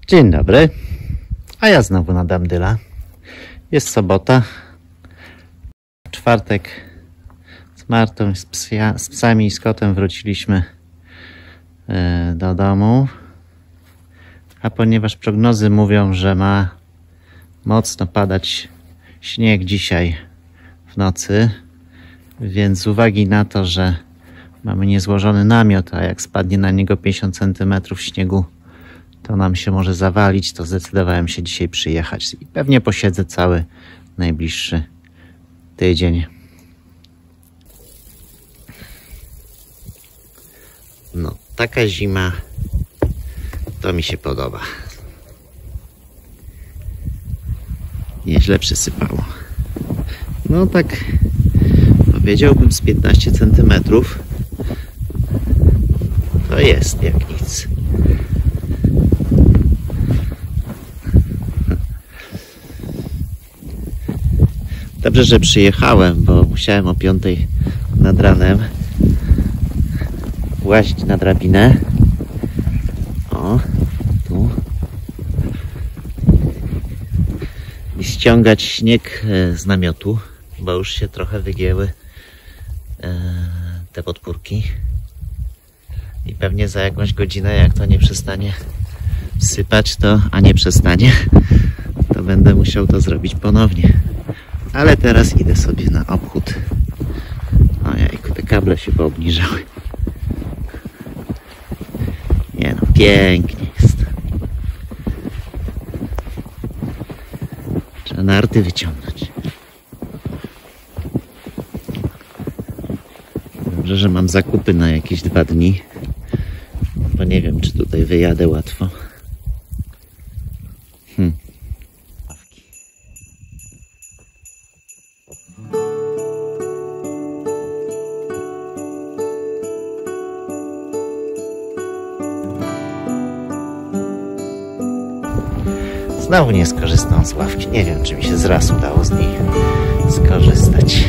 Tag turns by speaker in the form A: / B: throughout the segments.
A: Dzień dobry, a ja znowu na Damdyla. Jest sobota, czwartek. Z Martą, z psami i z kotem wróciliśmy do domu. A ponieważ prognozy mówią, że ma mocno padać śnieg dzisiaj w nocy, więc z uwagi na to, że mamy niezłożony namiot, a jak spadnie na niego 50 cm śniegu, to nam się może zawalić, to zdecydowałem się dzisiaj przyjechać i pewnie posiedzę cały najbliższy tydzień. No, taka zima to mi się podoba. Nieźle przysypało. No tak powiedziałbym z 15 cm. To jest jak nic. Dobrze, że przyjechałem, bo musiałem o 5 nad ranem włazić na drabinę. O, tu. I ściągać śnieg z namiotu, bo już się trochę wygięły te podpórki. I pewnie za jakąś godzinę, jak to nie przestanie sypać, a nie przestanie, to będę musiał to zrobić ponownie. Ale teraz idę sobie na obchód. Ojejku, te kable się poobniżały. Nie no, pięknie jest. Trzeba narty wyciągnąć. Dobrze, że mam zakupy na jakieś 2 dni. Bo nie wiem, czy tutaj wyjadę łatwo. Znowu nie skorzystam z ławki. Nie wiem, czy mi się zraz udało z niej skorzystać.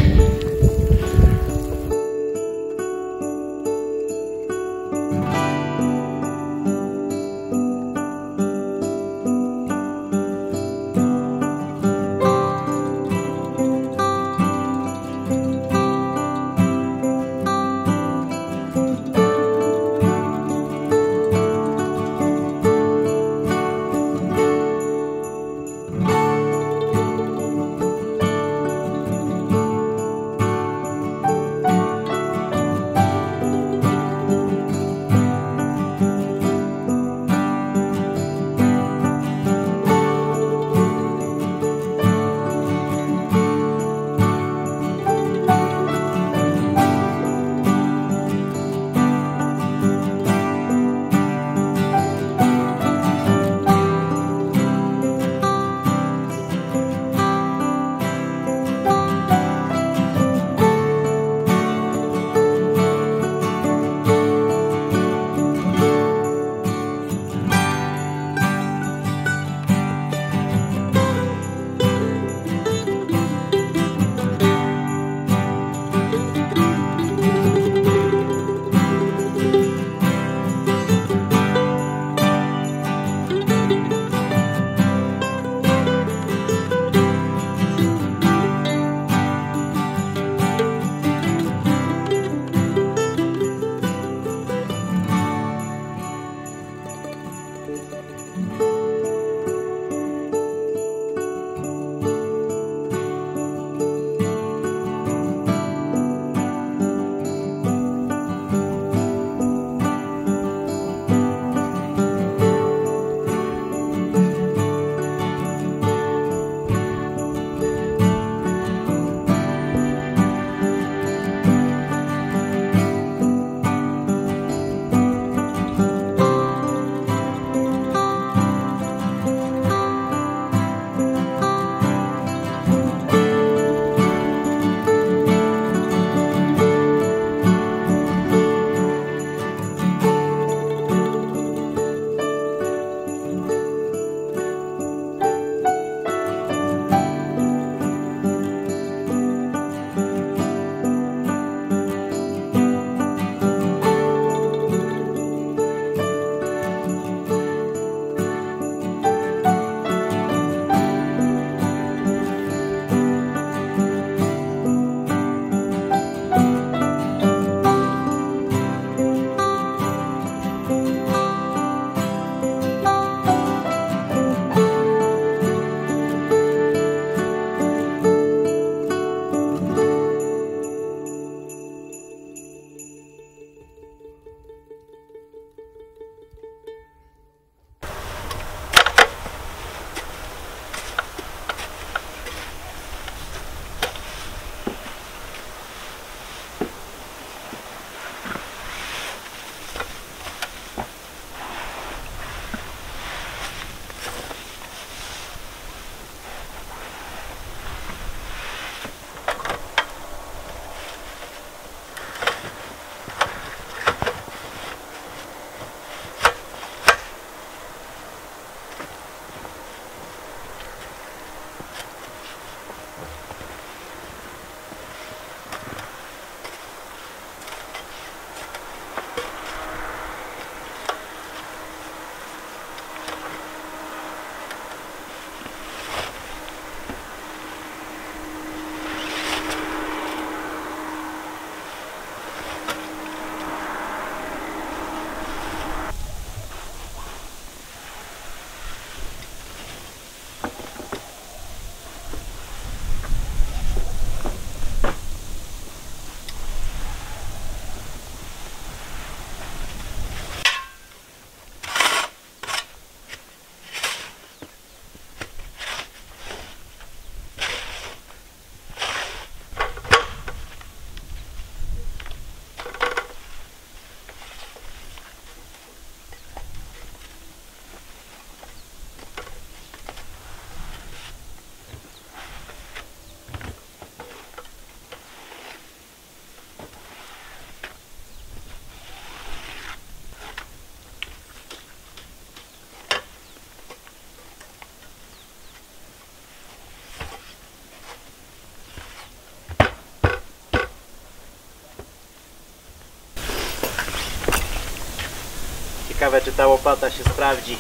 A: Ciekawe, czy ta łopata się sprawdzi.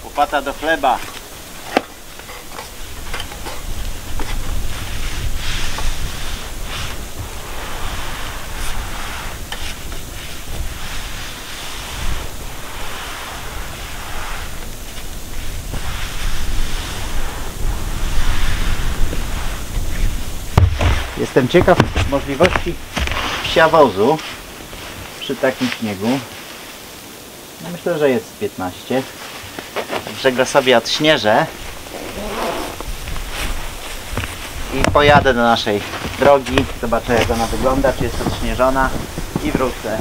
A: Łopata do chleba. Jestem ciekaw możliwości wsiawozu przy takim śniegu. No myślę, że jest 15. Także go sobie odśnieżę i pojadę do naszej drogi. Zobaczę, jak ona wygląda, czy jest odśnieżona i wrócę.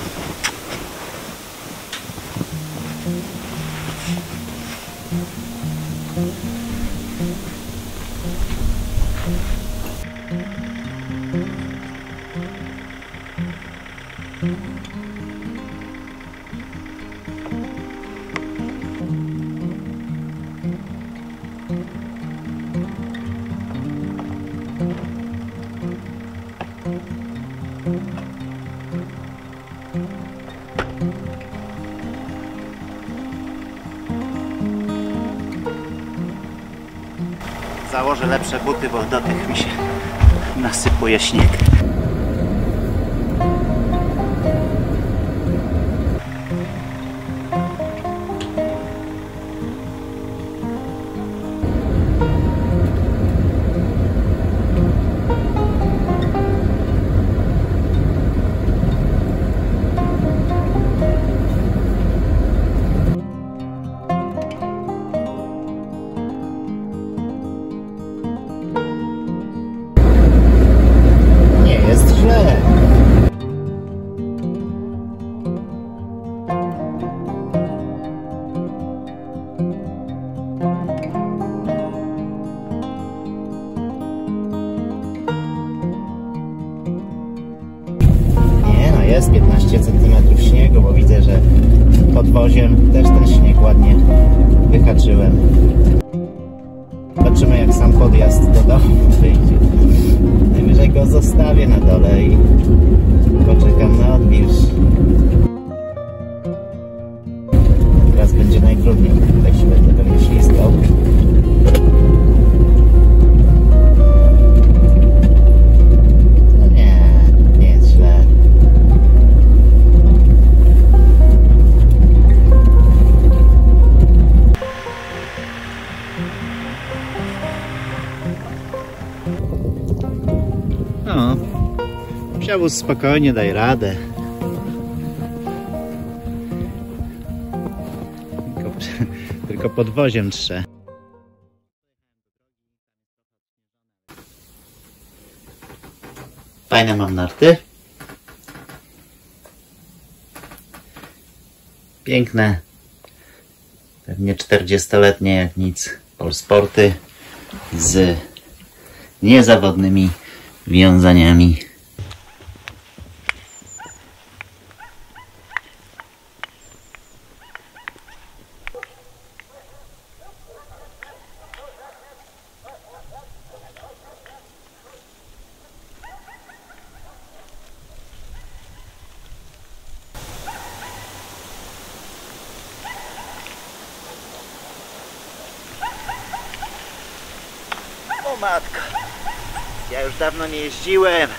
A: Założę lepsze buty, bo do tych mi się nasypuje śnieg. Jest 15 cm śniegu, bo widzę, że podwoziem też ten śnieg ładnie wyhaczyłem. Zobaczymy, jak sam podjazd do domu wyjdzie. Najwyżej go zostawię na dole i poczekam na odwilż. Teraz będzie najtrudniej. Tutaj się będę pewnie ślizgał. No, wsiawóz spokojnie, daj radę. Tylko podwoziem trze. Fajne mam narty. Piękne. Pewnie 40-letnie jak nic Polsporty z niezawodnymi wiązaniami. O matko, ja już dawno nie jeździłem.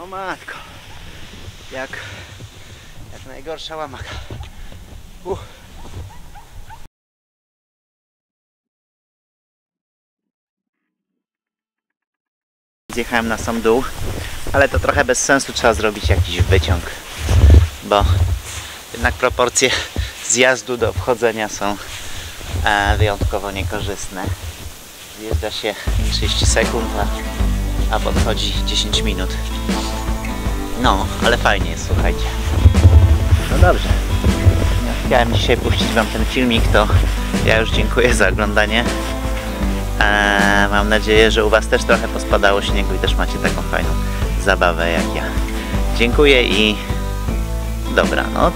A: O matko, jak najgorsza łamaka. Zjechałem na sam dół, ale to trochę bez sensu, trzeba zrobić jakiś wyciąg, bo jednak proporcje zjazdu do wchodzenia są wyjątkowo niekorzystne. Zjeżdża się 30 sekund, a podchodzi 10 minut. No, ale fajnie jest, słuchajcie. No dobrze. Chciałem dzisiaj puścić wam ten filmik, to Ja już dziękuję za oglądanie. Mam nadzieję, że u Was też trochę pospadało śniegu i też macie taką fajną zabawę jak ja. Dziękuję i dobranoc.